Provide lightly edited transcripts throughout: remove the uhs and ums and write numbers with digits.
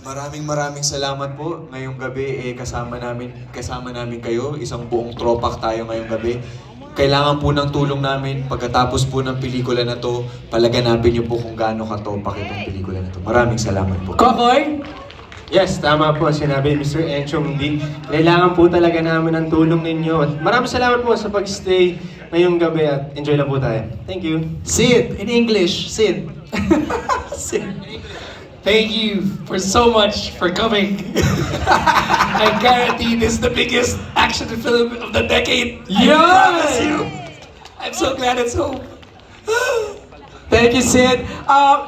Maraming salamat po. Ngayong gabi kasama namin kayo. Isang buong tropak tayo ngayong gabi. Kailangan po ng tulong namin. Pagkatapos po ng pelikula na to, palaganapin niyo po kung gaano katopak itong pelikula na to. Maraming salamat po. Kokoy? Yes, tama po sinabi Mr. Enchong D. Kailangan po talaga namin ng tulong ninyo. At maraming salamat po sa pag-stay ngayong gabi at enjoy lang po tayo. Thank you. Sid, in English. Sid. Sid. Thank you for so much for coming. I guarantee this is the biggest action film of the decade. Yes! I promise you. I'm so glad it's home. Thank you, Sid.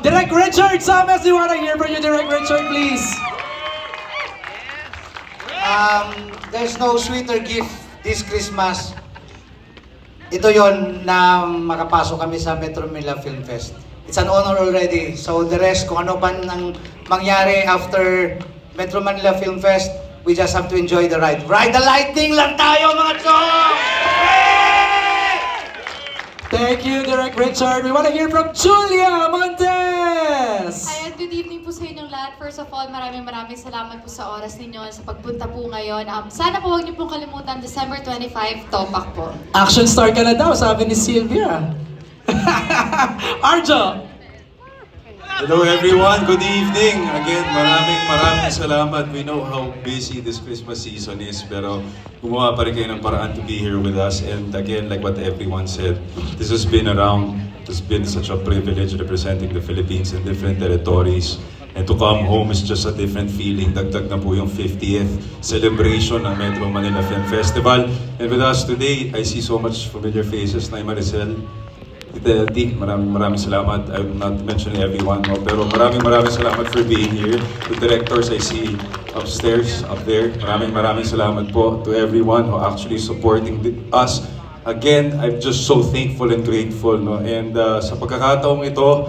Direct Richard Samas, we want to hear from you, Direct Richard, please. There's no sweeter gift this Christmas. Ito yon na makapasok kami sa Metro Manila Film Fest. It's an honor already. So the rest, kung ano pa nang mangyari after Metro Manila Film Fest, we just have to enjoy the ride. Ride the lightning lang tayo, mga chong! Thank you, Direct Richard. We want to hear from Julia Montes! Hi, good evening po sa inyong lahat. First of all, maraming salamat po sa oras ninyo, sa pagpunta po ngayon. Sana po huwag niyo pong kalimutan, December 25, Topak po. Action star ka na daw, sabi ni Sylvia. Arjo! Hello everyone, good evening. Again, maraming salamat. We know how busy this Christmas season is, pero gumawa pa rin kayo ng paraan to be here with us. And again, like what everyone said, this has been around. It's been such a privilege representing the Philippines in different territories. And to come home is just a different feeling. Dagdag na po yung 50th celebration ng Metro Manila Film Festival. And with us today, I see so much familiar faces. Nay Maricel, Tita LT, maraming salamat. I'm not mentioning everyone, no, pero maraming salamat for being here. The directors I see upstairs, up there, maraming salamat po to everyone who actually supporting us. Again, I'm just so thankful and grateful, no? And sa pagkakataong ito,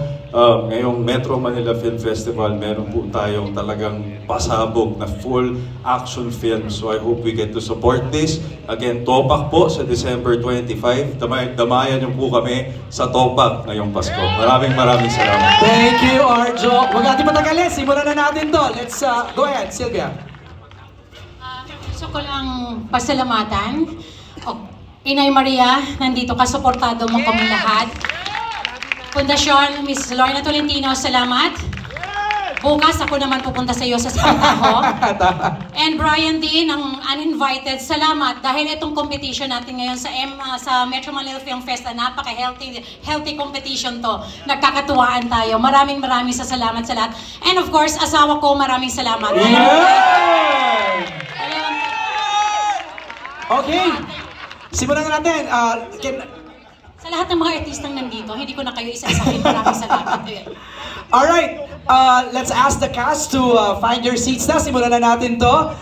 ngayong Metro Manila Film Festival, meron po tayong talagang pasabog na full action film. So I hope we get to support this. Again, Topak po sa December 25. Damayan niyo po kami sa Topak ngayong Pasko. Maraming salamat. Thank you, Arjo. Huwag natin matagalin. Simulan na natin to. Let's go ahead, Sylvia. Gusto ko lang pasalamatan. Inay Maria, nandito ka, suportado mo kami lahat. Pundasyon, Miss Lorna Tolentino, salamat. Bukas ako naman pupunta sa iyo sa trabaho. And Brian D, ng uninvited, salamat. Dahil itong competition natin ngayon sa Metro Manila Film Fest, napaka-healthy competition to. Nagkakatuwaan tayo. Maraming salamat sa lahat. And of course, asawa ko, maraming salamat. Okay. Simulan na natin. Sa lahat ng mga artistang nandito, hindi ko na kayo isa-isahin. Maraming salamat. Alright, let's ask the cast to find your seats na. Simulan na natin to.